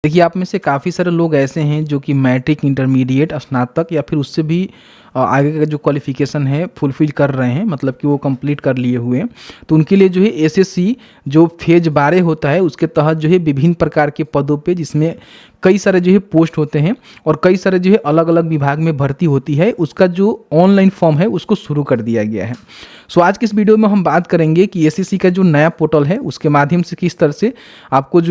देखिए, आप में से काफ़ी सारे लोग ऐसे हैं जो कि मैट्रिक, इंटरमीडिएट, स्नातक या फिर उससे भी आगे का जो क्वालिफ़िकेशन है फुलफ़िल कर रहे हैं, मतलब कि वो कंप्लीट कर लिए हुए हैं। तो उनके लिए जो है एसएससी जो फ़ेज़ 12 होता है उसके तहत जो है विभिन्न प्रकार के पदों पे, जिसमें कई सारे जो है पोस्ट होते हैं और कई सारे जो है अलग-अलग विभाग में भर्ती होती है, उसका जो ऑनलाइन फ़ॉर्म है उसको शुरू कर दिया गया है। सो आज की इस वीडियो में हम बात करेंगे कि एसएससी का जो नया पोर्टल है उसके माध्यम से किस तरह से आपको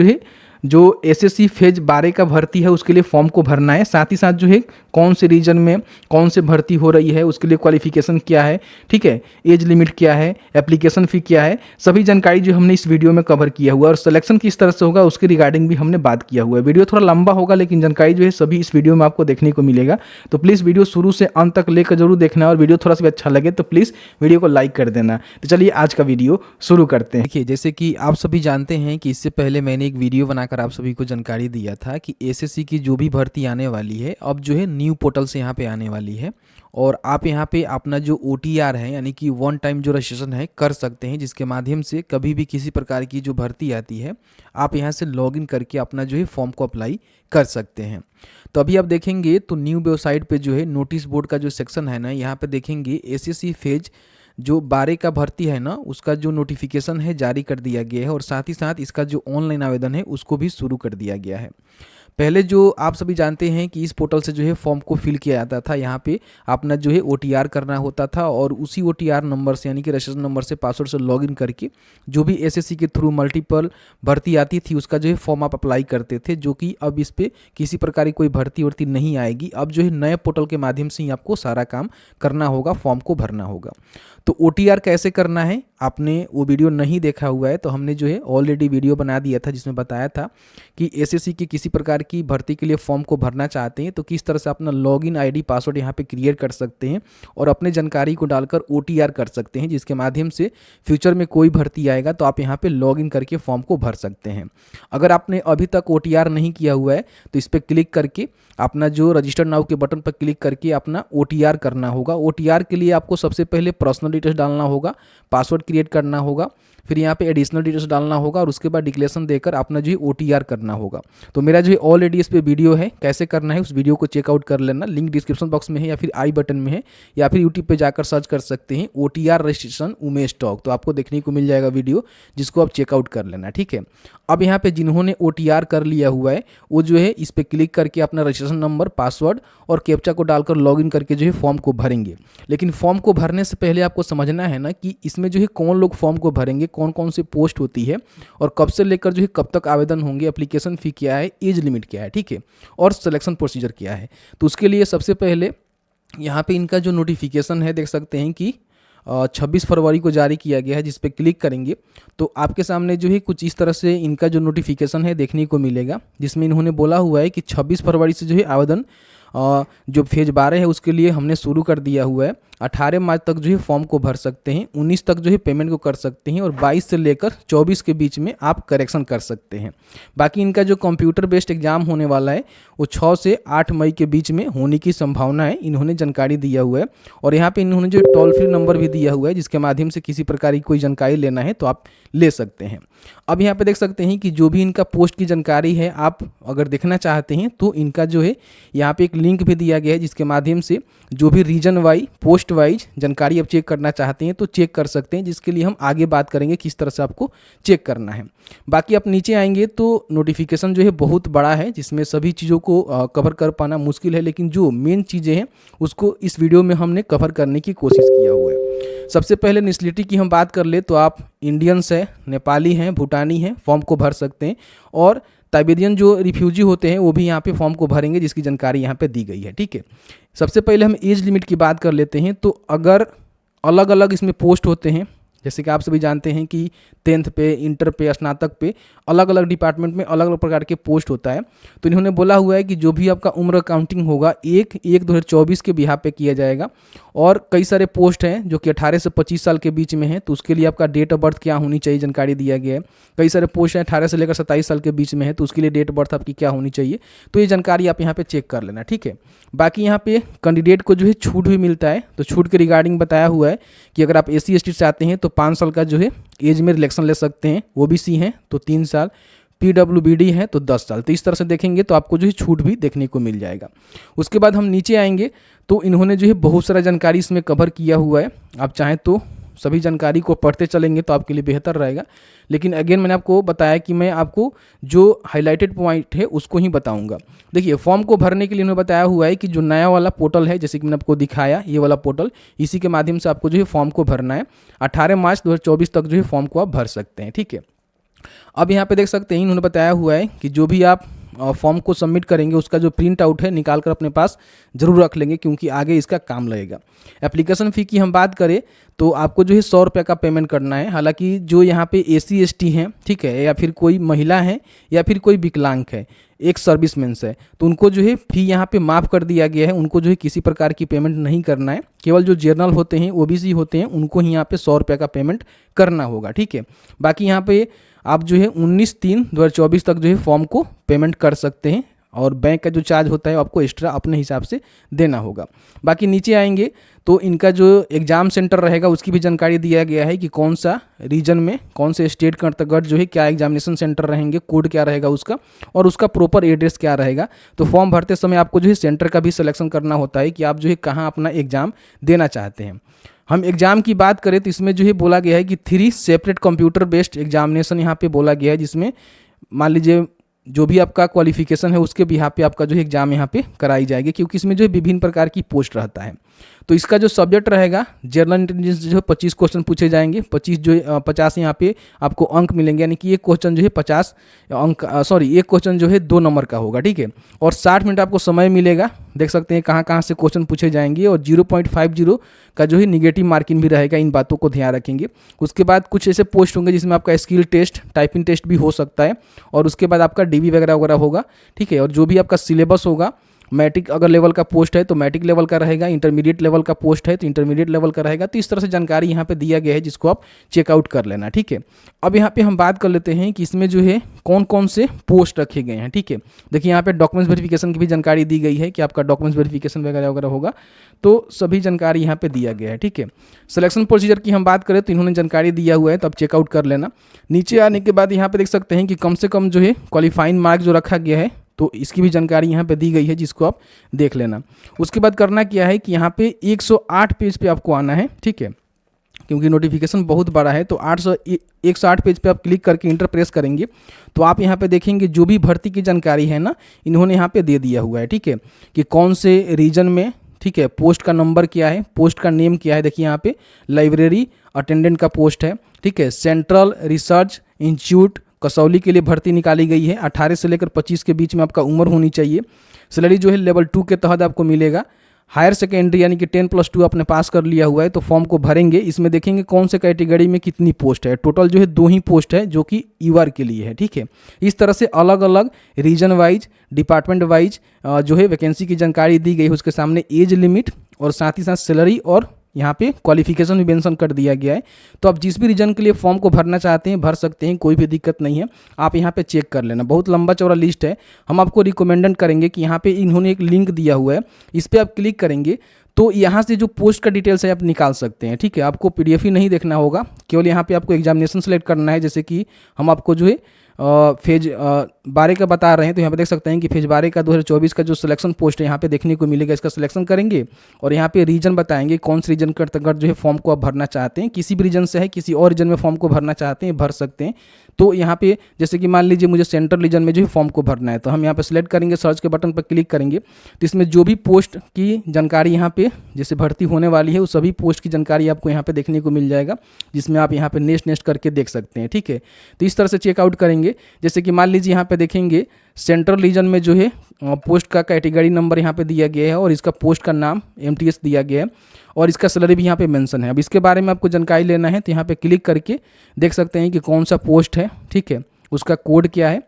जो एसएससी फेज 12 का भर्ती है उसके लिए फॉर्म को भरना है। साथ ही साथ जो है कौन से रीजन में कौन से भर्ती हो रही है, उसके लिए क्वालिफिकेशन क्या है, ठीक है, एज लिमिट क्या है, एप्लीकेशन फ़ी क्या है, सभी जानकारी जो हमने इस वीडियो में कवर किया हुआ है और सिलेक्शन किस तरह से होगा उसके रिगार्डिंग भी हमने बात किया हुआ है। वीडियो थोड़ा लंबा होगा लेकिन जानकारी जो है सभी इस वीडियो में आपको देखने को मिलेगा। तो प्लीज़ वीडियो शुरू से अंत तक लेकर जरूर देखना और वीडियो थोड़ा सा भी अच्छा लगे तो प्लीज़ वीडियो को लाइक कर देना। तो चलिए आज का वीडियो शुरू करते हैं। देखिए, जैसे कि आप सभी जानते हैं कि इससे पहले मैंने एक वीडियो बनाकर आप सभी को जानकारी दिया था कि एसएससी की जो भी भर्ती आने वाली है अब जो है न्यू पोर्टल से यहाँ पे आने वाली है और आप यहाँ पे अपना जो ओटीआर है यानी कि वन टाइम जो रजिस्ट्रेशन है कर सकते हैं, जिसके माध्यम से कभी भी किसी प्रकार की जो भर्ती आती है आप यहाँ से लॉगिन करके अपना जो है फॉर्म को अप्लाई कर सकते हैं। तो अभी आप देखेंगे तो न्यू वेबसाइट पे जो है नोटिस बोर्ड का जो सेक्शन है ना, यहाँ पे देखेंगे एसएससी फेज जो 12 का भर्ती है ना उसका जो नोटिफिकेशन है जारी कर दिया गया है और साथ ही साथ इसका जो ऑनलाइन आवेदन है उसको भी शुरू कर दिया गया है। पहले जो आप सभी जानते हैं कि इस पोर्टल से जो है फॉर्म को फिल किया जाता था, यहाँ पे अपना जो है ओटीआर करना होता था और उसी ओटीआर नंबर से यानी कि रजिस्ट्रेशन नंबर से पासवर्ड से लॉगिन करके जो भी एसएससी के थ्रू मल्टीपल भर्ती आती थी उसका जो है फॉर्म आप अप्लाई करते थे, जो कि अब इस पर किसी प्रकार की कोई भर्ती वर्ती नहीं आएगी। अब जो है नए पोर्टल के माध्यम से ही आपको सारा काम करना होगा, फॉर्म को भरना होगा। तो ओटीआर कैसे करना है, आपने वो वीडियो नहीं देखा हुआ है तो हमने जो है ऑलरेडी वीडियो बना दिया था जिसमें बताया था कि एसएससी की किसी प्रकार की भर्ती के लिए फॉर्म को भरना चाहते हैं तो किस तरह से अपना लॉगिन आईडी पासवर्ड यहाँ पे क्रिएट कर सकते हैं और अपने जानकारी को डालकर ओटीआर कर सकते हैं, जिसके माध्यम से फ्यूचर में कोई भर्ती आएगा तो आप यहाँ पे लॉगिन करके फॉर्म को भर सकते हैं। अगर आपने अभी तक ओटीआर नहीं किया हुआ है तो इस पर क्लिक करके अपना जो रजिस्टर नाउ के बटन पर क्लिक करके अपना ओटीआर करना होगा। ओटीआर के लिए आपको सबसे पहले पर्सनल डिटेल्स डालना होगा, पासवर्ड क्रिएट करना होगा, फिर यहाँ पे एडिशनल डिटेल्स डालना होगा और उसके बाद डिक्लेरेशन देकर अपना जो है ओटीआर करना होगा। तो मेरा जो है ऑलरेडी इस पे वीडियो है, कैसे करना है उस वीडियो को चेकआउट कर लेना, लिंक डिस्क्रिप्शन बॉक्स में है या फिर आई बटन में है या फिर यूट्यूब पे जाकर सर्च कर सकते हैं ओटीआर रजिस्ट्रेशन उमेश टॉक, तो आपको देखने को मिल जाएगा वीडियो जिसको आप चेकआउट कर लेना, ठीक है। अब यहाँ पे जिन्होंने ओटीआर कर लिया हुआ है वो जो है इस पर क्लिक करके अपना रजिस्ट्रेशन नंबर, पासवर्ड और कैप्चा को डालकर लॉगिन करके जो है फॉर्म को भरेंगे। लेकिन फॉर्म को भरने से पहले आपको समझना है ना कि इसमें जो है कौन लोग फॉर्म को भरेंगे, कौन कौन से पोस्ट होती है और कब से लेकर जो है कब तक आवेदन होंगे, एप्लीकेशन फ़ी क्या है, एज लिमिट क्या है, ठीक है, और सिलेक्शन प्रोसीजर क्या है। तो उसके लिए सबसे पहले यहाँ पे इनका जो नोटिफिकेशन है देख सकते हैं कि 26 फरवरी को जारी किया गया है, जिस पे क्लिक करेंगे तो आपके सामने जो है कुछ इस तरह से इनका जो नोटिफिकेशन है देखने को मिलेगा, जिसमें इन्होंने बोला हुआ है कि 26 फरवरी से जो है आवेदन जो फेज 12 है उसके लिए हमने शुरू कर दिया हुआ है। 18 मार्च तक जो है फॉर्म को भर सकते हैं, 19 तक जो है पेमेंट को कर सकते हैं और 22 से लेकर 24 के बीच में आप करेक्शन कर सकते हैं। बाकी इनका जो कंप्यूटर बेस्ड एग्जाम होने वाला है वो 6 से 8 मई के बीच में होने की संभावना है, इन्होंने जानकारी दिया हुआ है। और यहाँ पे इन्होंने जो टोल फ्री नंबर भी दिया हुआ है जिसके माध्यम से किसी प्रकार की कोई जानकारी लेना है तो आप ले सकते हैं। अब यहाँ पे देख सकते हैं कि जो भी इनका पोस्ट की जानकारी है आप अगर देखना चाहते हैं तो इनका जो है यहाँ पे एक लिंक भी दिया गया है जिसके माध्यम से जो भी रीजन वाइज, पोस्ट वाइज जानकारी आप चेक करना चाहते हैं तो चेक कर सकते हैं, जिसके लिए हम आगे बात करेंगे किस तरह से आपको चेक करना है। बाकी आप नीचे आएंगे तो नोटिफिकेशन जो है बहुत बड़ा है जिसमें सभी चीज़ों को कवर कर पाना मुश्किल है, लेकिन जो मेन चीज़ें हैं उसको इस वीडियो में हमने कवर करने की कोशिश किया हुआ है। सबसे पहले नेशनलिटी की हम बात कर ले तो आप इंडियंस है, नेपाली हैं, भूटानी हैं, फॉर्म को भर सकते हैं और ताइबेरियन जो रिफ्यूजी होते हैं वो भी यहाँ पे फॉर्म को भरेंगे, जिसकी जानकारी यहाँ पे दी गई है, ठीक है। सबसे पहले हम एज लिमिट की बात कर लेते हैं। तो अगर अलग अलग इसमें पोस्ट होते हैं, जैसे कि आप सभी जानते हैं कि 10th पे, इंटर पे, स्नातक पे अलग अलग डिपार्टमेंट में अलग अलग प्रकार के पोस्ट होता है, तो इन्होंने बोला हुआ है कि जो भी आपका उम्र काउंटिंग होगा 1/1/2024 के बिहाफ पे किया जाएगा। और कई सारे पोस्ट हैं जो कि 18 से 25 साल के बीच में है, तो उसके लिए आपका डेट ऑफ बर्थ क्या होनी चाहिए जानकारी दिया गया है। कई सारे पोस्ट हैं 18 से लेकर 27 साल के बीच में है, तो उसके लिए डेट ऑफ बर्थ आपकी क्या होनी चाहिए, तो ये जानकारी आप यहाँ पे चेक कर लेना, ठीक है। बाकी यहाँ पे कैंडिडेट को जो है छूट भी मिलता है, तो छूट के रिगार्डिंग बताया हुआ है कि अगर आप SC ST से आते हैं तो 5 साल का जो है एज में रिलेक्शन ले सकते हैं, OBC हैं तो 3 साल, PWBD है तो 10 साल। तो इस तरह से देखेंगे तो आपको जो है छूट भी देखने को मिल जाएगा। उसके बाद हम नीचे आएंगे तो इन्होंने जो है बहुत सारा जानकारी इसमें कवर किया हुआ है। आप चाहें तो सभी जानकारी को पढ़ते चलेंगे तो आपके लिए बेहतर रहेगा, लेकिन अगेन मैंने आपको बताया कि मैं आपको जो हाईलाइटेड पॉइंट है उसको ही बताऊंगा। देखिए, फॉर्म को भरने के लिए उन्होंने बताया हुआ है कि जो नया वाला पोर्टल है, जैसे कि मैंने आपको दिखाया ये वाला पोर्टल, इसी के माध्यम से आपको जो है फॉर्म को भरना है। 18 मार्च 2024 तक जो है फॉर्म को आप भर सकते हैं। ठीक है, अब यहाँ पे देख सकते हैं इन्होंने बताया हुआ है कि जो भी आप फॉर्म को सबमिट करेंगे उसका जो प्रिंट आउट है निकाल कर अपने पास जरूर रख लेंगे, क्योंकि आगे इसका काम लगेगा। एप्लीकेशन फ़ी की हम बात करें तो आपको जो है 100 रुपये का पेमेंट करना है। हालांकि जो यहाँ पे SC ST हैं, ठीक है, या फिर कोई महिला है या फिर कोई विकलांग है, एक सर्विसमैन है, तो उनको जो है फी यहाँ पे माफ़ कर दिया गया है। उनको जो है किसी प्रकार की पेमेंट नहीं करना है। केवल जो जनरल होते हैं, OBC होते हैं, उनको ही यहाँ पे 100 रुपये का पेमेंट करना होगा। ठीक है, बाकी यहाँ पे आप जो है 19/3/2024 तक जो है फॉर्म को पेमेंट कर सकते हैं, और बैंक का जो चार्ज होता है आपको एक्स्ट्रा अपने हिसाब से देना होगा। बाकी नीचे आएंगे तो इनका जो एग्ज़ाम सेंटर रहेगा उसकी भी जानकारी दिया गया है कि कौन सा रीजन में, कौन से स्टेट के अंतर्गत जो है क्या एग्जामिनेशन सेंटर रहेंगे, कोड क्या रहेगा उसका, और उसका प्रॉपर एड्रेस क्या रहेगा। तो फॉर्म भरते समय आपको जो है सेंटर का भी सिलेक्शन करना होता है कि आप जो है कहाँ अपना एग्ज़ाम देना चाहते हैं। हम एग्ज़ाम की बात करें तो इसमें जो है बोला गया है कि 3 सेपरेट कंप्यूटर बेस्ड एग्जामिनेशन यहाँ पे बोला गया है, जिसमें मान लीजिए जो भी आपका क्वालिफिकेशन है उसके बिहाफ पे आपका जो है एग्जाम यहाँ पे कराई जाएगी, क्योंकि इसमें जो है विभिन्न प्रकार की पोस्ट रहता है। तो इसका जो सब्जेक्ट रहेगा जनरल इंटेलिजेंस जो है 25 क्वेश्चन पूछे जाएंगे। 50 यहाँ पे आपको अंक मिलेंगे, यानी कि एक क्वेश्चन जो है 50 अंक, एक क्वेश्चन जो है 2 नंबर का होगा। ठीक है, और 60 मिनट आपको समय मिलेगा। देख सकते हैं कहाँ कहाँ से क्वेश्चन पूछे जाएंगे, और 0.50 का जो है निगेटिव मार्किंग भी रहेगा। इन बातों को ध्यान रखेंगे। उसके बाद कुछ ऐसे पोस्ट होंगे जिसमें आपका स्किल टेस्ट, टाइपिंग टेस्ट भी हो सकता है, और उसके बाद आपका DV वगैरह वगैरह होगा। ठीक है, और जो भी आपका सिलेबस होगा, मैट्रिक अगर लेवल का पोस्ट है तो मैट्रिक लेवल का रहेगा, इंटरमीडिएट लेवल का पोस्ट है तो इंटरमीडिएट लेवल का रहेगा। तो इस तरह से जानकारी यहाँ पे दिया गया है, जिसको आप चेकआउट कर लेना। ठीक है, अब यहाँ पे हम बात कर लेते हैं कि इसमें जो है कौन कौन से पोस्ट रखे गए हैं। ठीक है, देखिए यहाँ पे डॉक्यूमेंट्स वेरिफिकेशन की भी जानकारी दी गई है कि आपका डॉक्यूमेंट्स वेरिफिकेशन वगैरह वगैरह होगा, तो सभी जानकारी यहाँ पे दिया गया है। ठीक है, सिलेक्शन प्रोसीजर की हम बात करें तो इन्होंने जानकारी दिया हुआ है, तो आप चेकआउट कर लेना। नीचे आने के बाद यहाँ पे देख सकते हैं कि कम से कम जो है क्वालिफाइंग मार्क जो रखा गया है, तो इसकी भी जानकारी यहाँ पे दी गई है, जिसको आप देख लेना। उसके बाद करना क्या है कि यहाँ पे 108 पेज पे आपको आना है। ठीक है, क्योंकि नोटिफिकेशन बहुत बड़ा है, तो 108 पेज पे आप क्लिक करके इंटर प्रेस करेंगे तो आप यहाँ पे देखेंगे जो भी भर्ती की जानकारी है ना, इन्होंने यहाँ पे दे दिया हुआ है। ठीक है, कि कौन से रीजन में, ठीक है, पोस्ट का नंबर क्या है, पोस्ट का नेम क्या है। देखिए यहाँ पे लाइब्रेरी अटेंडेंट का पोस्ट है। ठीक है, सेंट्रल रिसर्च इंस्टीट्यूट कसौली के लिए भर्ती निकाली गई है। 18 से लेकर 25 के बीच में आपका उम्र होनी चाहिए। सैलरी जो है लेवल 2 के तहत आपको मिलेगा। हायर सेकेंडरी यानी कि 10+2 आपने पास कर लिया हुआ है, तो फॉर्म को भरेंगे। इसमें देखेंगे कौन से कैटेगरी में कितनी पोस्ट है। टोटल जो है 2 ही पोस्ट है, जो कि UR के लिए है। ठीक है, इस तरह से अलग अलग रीजन वाइज, डिपार्टमेंट वाइज जो है वैकेंसी की जानकारी दी गई है। उसके सामने एज लिमिट और साथ ही साथ सैलरी और यहाँ पे क्वालिफिकेशन भी मेंशन कर दिया गया है। तो आप जिस भी रीजन के लिए फॉर्म को भरना चाहते हैं भर सकते हैं, कोई भी दिक्कत नहीं है। आप यहाँ पे चेक कर लेना, बहुत लंबा चौड़ा लिस्ट है। हम आपको रिकमेंडेड करेंगे कि यहाँ पे इन्होंने एक लिंक दिया हुआ है, इस पर आप क्लिक करेंगे तो यहाँ से जो पोस्ट का डिटेल्स है आप निकाल सकते हैं। ठीक है, आपको PDF ही नहीं देखना होगा, केवल यहाँ पे आपको एग्जामिनेशन सेलेक्ट करना है। जैसे कि हम आपको जो है फेज 12 का बता रहे हैं, तो यहाँ पे देख सकते हैं कि फेज 12 का 2024 का जो सिलेक्शन पोस्ट है यहाँ पे देखने को मिलेगा। इसका सिलेक्शन करेंगे और यहाँ पे रीजन बताएंगे कौन से रीजन के अंतर्गत जो है फॉर्म को आप भरना चाहते हैं। किसी भी रीजन से है, किसी और रीजन में फॉर्म को भरना चाहते हैं भर सकते हैं। तो यहाँ पे जैसे कि मान लीजिए मुझे सेंट्रल रीजन में जो है फॉर्म को भरना है, तो हम यहाँ पे सिलेक्ट करेंगे, सर्च के बटन पर क्लिक करेंगे तो इसमें जो भी पोस्ट की जानकारी यहाँ पे जैसे भर्ती होने वाली है, उस सभी पोस्ट की जानकारी आपको यहाँ पे देखने को मिल जाएगा, जिसमें आप यहाँ पे नेक्स्ट करके देख सकते हैं। ठीक है, तो इस तरह से चेकआउट करेंगे। जैसे कि मान लीजिए यहाँ पे देखेंगे सेंट्रल रीजन में जो है पोस्ट का कैटेगरी नंबर यहाँ पे दिया गया है और इसका पोस्ट का नाम MTS दिया गया है और इसका सैलरी भी यहाँ पे मेंशन है। अब इसके बारे में आपको जानकारी लेना है तो यहाँ पे क्लिक करके देख सकते हैं कि कौन सा पोस्ट है, ठीक है, उसका कोड क्या है,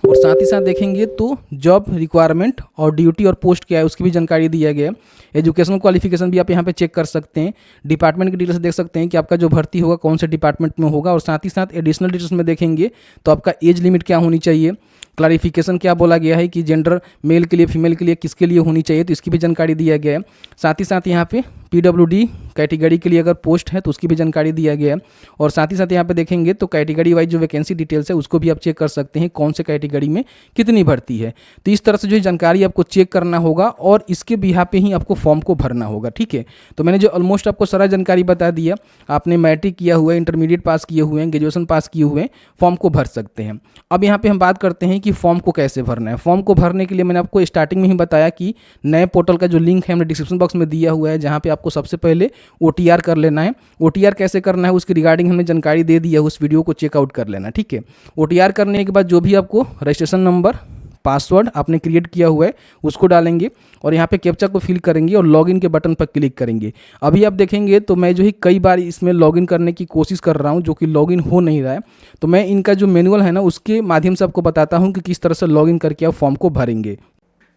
और साथ ही साथ देखेंगे तो जॉब रिक्वायरमेंट और ड्यूटी और पोस्ट क्या है उसकी भी जानकारी दिया गया है। एजुकेशनल क्वालिफिकेशन भी आप यहाँ पे चेक कर सकते हैं। डिपार्टमेंट की डिटेल्स देख सकते हैं कि आपका जो भर्ती होगा कौन से डिपार्टमेंट में होगा, और साथ ही साथ एडिशनल डिटेल्स में देखेंगे तो आपका एज लिमिट क्या होनी चाहिए, क्लैरिफिकेशन क्या बोला गया है कि जेंडर मेल के लिए फीमेल के लिए किसके लिए होनी चाहिए, तो इसकी भी जानकारी दिया गया है। साथ ही साथ यहाँ पे PWD कैटेगरी के लिए अगर पोस्ट है तो उसकी भी जानकारी दिया गया है। और साथ ही साथ यहाँ पे देखेंगे तो कैटेगरी वाइज जो वैकेंसी डिटेल्स है उसको भी आप चेक कर सकते हैं, कौन से कैटेगरी में कितनी भर्ती है। तो इस तरह से जो है जानकारी आपको चेक करना होगा और इसके बिहा पे ही आपको फॉर्म को भरना होगा, ठीक है। तो मैंने जो ऑलमोस्ट आपको सारा जानकारी बता दिया, आपने मैट्रिक किया हुआ है, इंटरमीडिएट पास किए हुए हैं, ग्रेजुएशन पास किए हुए हैं, फॉर्म को भर सकते हैं। अब यहाँ पे हम बात करते हैं कि फॉर्म को कैसे भरना है। फॉर्म को भरने के लिए मैंने आपको स्टार्टिंग में ही बताया कि नए पोर्टल का जो लिंक है हमने डिस्क्रिप्शन बॉक्स में दिया हुआ है, जहाँ पे आपको सबसे पहले OTR कर लेना है। OTR कैसे करना है उसकी रिगार्डिंग हमने जानकारी दे दी है, उस वीडियो को चेकआउट कर लेना, ठीक है। OTR करने के बाद जो भी आपको रजिस्ट्रेशन नंबर, पासवर्ड आपने क्रिएट किया हुआ है उसको डालेंगे और यहाँ पे कैप्चा को फिल करेंगे और लॉगिन के बटन पर क्लिक करेंगे। अभी आप देखेंगे तो मैं जो है कई बार इसमें लॉगिन करने की कोशिश कर रहा हूँ, जो कि लॉगिन हो नहीं रहा है। तो मैं इनका जो मैनुअल है ना उसके माध्यम से आपको बताता हूँ कि किस तरह से लॉगिन करके आप फॉर्म को भरेंगे।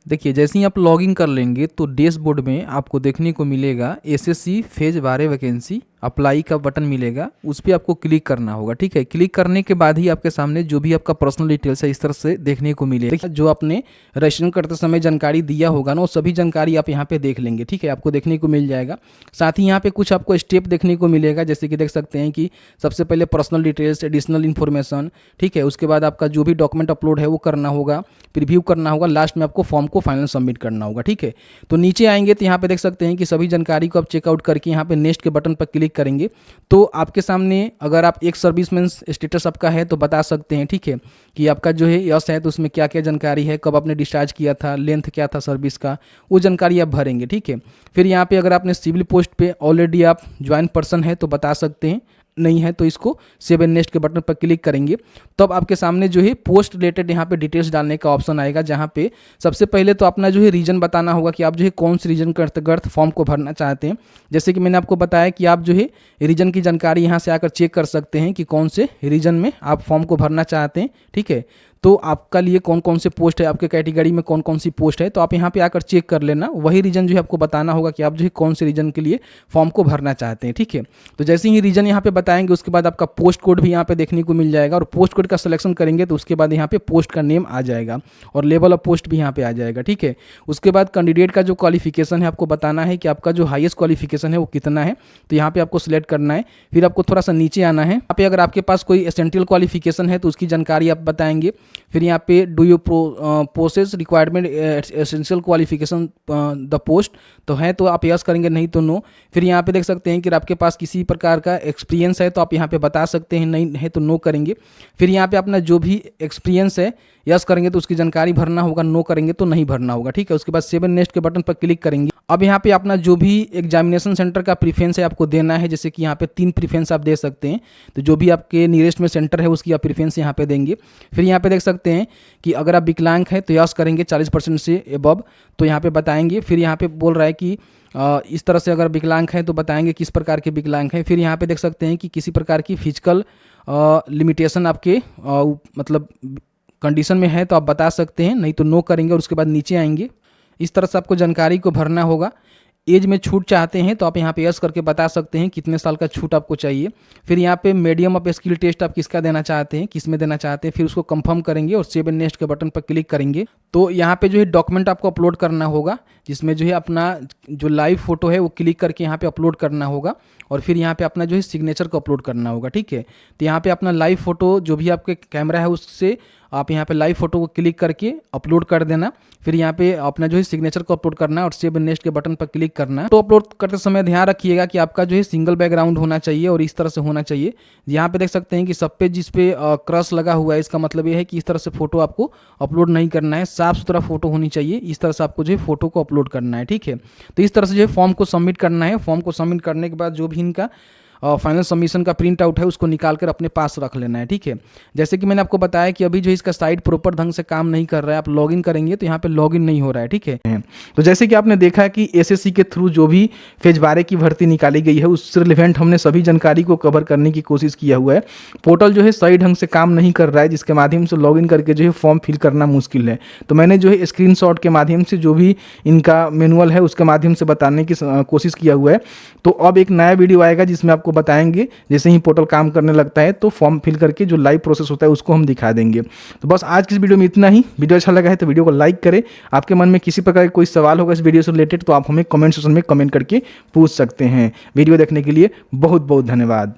देखिए, जैसे ही आप लॉगिन कर लेंगे तो डैशबोर्ड में आपको देखने को मिलेगा SSC फेज 12 वैकेंसी अप्लाई का बटन मिलेगा, उस पर आपको क्लिक करना होगा, ठीक है। क्लिक करने के बाद ही आपके सामने जो भी आपका पर्सनल डिटेल्स है इस तरह से देखने को मिलेगा। जो आपने रजिस्ट्रेशन करते समय जानकारी दिया होगा ना वो सभी जानकारी आप यहाँ पे देख लेंगे, ठीक है, आपको देखने को मिल जाएगा। साथ ही यहाँ पे कुछ आपको स्टेप देखने को मिलेगा, जैसे कि देख सकते हैं कि सबसे पहले पर्सनल डिटेल्स, एडिशनल इन्फॉर्मेशन, ठीक है। उसके बाद आपका जो भी डॉक्यूमेंट अपलोड है वो करना होगा, प्रीव्यू करना होगा, लास्ट में आपको फॉर्म को फाइनल सबमिट करना होगा, ठीक है। तो नीचे आएंगे तो यहाँ पे देख सकते हैं कि सभी जानकारी को आप चेकआउट करके यहाँ पे नेक्स्ट के बटन पर क्लिक करेंगे तो आपके सामने अगर आप एक सर्विसमैन स्टेटस आपका है तो बता सकते हैं, ठीक है, कि आपका जो है यस है तो उसमें क्या क्या जानकारी है, कब आपने डिस्चार्ज किया था, लेंथ क्या था सर्विस का, वो जानकारी आप भरेंगे, ठीक है। फिर यहाँ पे अगर आपने सिविल पोस्ट पे ऑलरेडी आप ज्वाइन पर्सन है तो बता सकते हैं, नहीं है तो इसको सेव एंड नेक्स्ट के बटन पर क्लिक करेंगे। तो अब आपके सामने जो है पोस्ट रिलेटेड यहाँ पे डिटेल्स डालने का ऑप्शन आएगा, जहाँ पे सबसे पहले तो अपना जो है रीजन बताना होगा कि आप जो है कौन से रीजन के अंतर्गत फॉर्म को भरना चाहते हैं। जैसे कि मैंने आपको बताया कि आप जो है रीजन की जानकारी यहाँ से आकर चेक कर सकते हैं कि कौन से रीजन में आप फॉर्म को भरना चाहते हैं, ठीक है। तो आपका लिए कौन कौन से पोस्ट है, आपके कैटेगरी में कौन कौन सी पोस्ट है, तो आप यहाँ पे आकर चेक कर लेना। वही रीजन जो है आपको बताना होगा कि आप जो है कौन से रीजन के लिए फॉर्म को भरना चाहते हैं, ठीक है। तो जैसे ही रीजन यहाँ पे बताएंगे उसके बाद आपका पोस्ट कोड भी यहाँ पे देखने को मिल जाएगा और पोस्ट कोड का सिलेक्शन करेंगे तो उसके बाद यहाँ पे पोस्ट का नेम आ जाएगा और लेवल ऑफ पोस्ट भी यहाँ पे आ जाएगा, ठीक है। उसके बाद कैंडिडेट का जो क्वालिफिकेशन है आपको बताना है कि आपका जो हाईएस्ट क्वालिफिकेशन है वो कितना है, तो यहाँ पे आपको सिलेक्ट करना है। फिर आपको थोड़ा सा नीचे आना है, यहाँ पे अगर आपके पास कोई एसेंशियल क्वालिफिकेशन है तो उसकी जानकारी आप बताएंगे। फिर यहाँ पे do you process requirement essential qualification the post, तो है तो आप यस करेंगे, नहीं तो नो। फिर यहाँ पे देख सकते हैं कि आपके पास किसी प्रकार का एक्सपीरियंस है तो आप यहाँ पे बता सकते हैं, नहीं है तो नो करेंगे। फिर यहाँ पे अपना जो भी एक्सपीरियंस है यस करेंगे तो उसकी जानकारी भरना होगा, नो करेंगे तो नहीं भरना होगा, ठीक है। उसके बाद सेव एंड नेक्स्ट के बटन पर क्लिक करेंगे। अब यहाँ पे अपना जो भी एग्जामिनेशन सेंटर का प्रीफरेंस है आपको देना है, जैसे कि यहाँ पे 3 प्रीफरेंस आप दे सकते हैं, तो जो भी आपके नियरेस्ट में सेंटर है उसकी आप प्रीफरेंस यहाँ पे देंगे। फिर यहाँ पे देख सकते हैं कि अगर आप विकलांग है तो यस करेंगे 40% से एबव, तो यहाँ पे बताएंगे। फिर यहाँ पे बोल रहा है कि इस तरह से अगर विकलांग है तो बताएंगे किस प्रकार के विकलांग है। फिर यहाँ पे देख सकते हैं कि किसी प्रकार की फिजिकल लिमिटेशन आपके मतलब कंडीशन में है तो आप बता सकते हैं, नहीं तो नो करेंगे और उसके बाद नीचे आएंगे। इस तरह से आपको जानकारी को भरना होगा। एज में छूट चाहते हैं तो आप यहाँ पे यस करके बता सकते हैं कितने साल का छूट आपको चाहिए। फिर यहाँ पे मीडियम ऑफ स्किल टेस्ट आप किसका देना चाहते हैं, किस में देना चाहते हैं, फिर उसको कंफर्म करेंगे और सेव एंड नेक्स्ट के बटन पर क्लिक करेंगे। तो यहाँ पे जो है डॉक्यूमेंट आपको अपलोड करना होगा, जिसमें जो है अपना जो लाइव फोटो है वो क्लिक करके यहाँ पे अपलोड करना होगा और फिर यहाँ पे अपना जो है सिग्नेचर को अपलोड करना होगा, ठीक है। तो यहाँ पे अपना लाइव फोटो जो भी आपके कैमरा है उससे आप यहाँ पे लाइव फोटो को क्लिक करके अपलोड कर देना। फिर यहाँ पे अपना जो है सिग्नेचर को अपलोड करना और सेव एंड नेक्स्ट के बटन पर क्लिक करना। तो अपलोड करते समय ध्यान रखिएगा कि आपका जो है सिंगल बैकग्राउंड होना चाहिए और इस तरह से होना चाहिए। यहाँ पे देख सकते हैं कि सब पे जिस पे क्रॉस लगा हुआ है, इसका मतलब ये है कि इस तरह से फोटो आपको अपलोड नहीं करना है, साफ सुथरा फोटो होनी चाहिए। इस तरह से आपको जो है फोटो को अपलोड करना है, ठीक है। तो इस तरह से जो है फॉर्म को सबमिट करना है। फॉर्म को सबमिट करने के बाद जो भी इनका फाइनल सबमिशन का प्रिंट आउट है उसको निकाल कर अपने पास रख लेना है, ठीक है। जैसे कि मैंने आपको बताया कि अभी जो इसका साइट प्रॉपर ढंग से काम नहीं कर रहा है, आप लॉगिन करेंगे तो यहाँ पे लॉगिन नहीं हो रहा है, ठीक है। तो जैसे कि आपने देखा कि एसएससी के थ्रू जो भी फेज 12 की भर्ती निकाली गई है उससे रिलेवेंट हमने सभी जानकारी को कवर करने की कोशिश किया हुआ है। पोर्टल जो है सही ढंग से काम नहीं कर रहा है, जिसके माध्यम से लॉगिन करके जो है फॉर्म फिल करना मुश्किल है। तो मैंने जो है स्क्रीनशॉट के माध्यम से जो भी इनका मैनुअल है उसके माध्यम से बताने की कोशिश किया हुआ है। तो अब एक नया वीडियो आएगा जिसमें आपको आपको बताएंगे। जैसे ही पोर्टल काम करने लगता है तो फॉर्म फिल करके जो लाइव प्रोसेस होता है उसको हम दिखा देंगे। तो बस आज की इस वीडियो में इतना ही। वीडियो अच्छा लगा है तो वीडियो को लाइक करें। आपके मन में किसी प्रकार का कोई सवाल होगा इस वीडियो से रिलेटेड तो आप हमें कमेंट सेक्शन में कमेंट करके पूछ सकते हैं। वीडियो देखने के लिए बहुत बहुत धन्यवाद।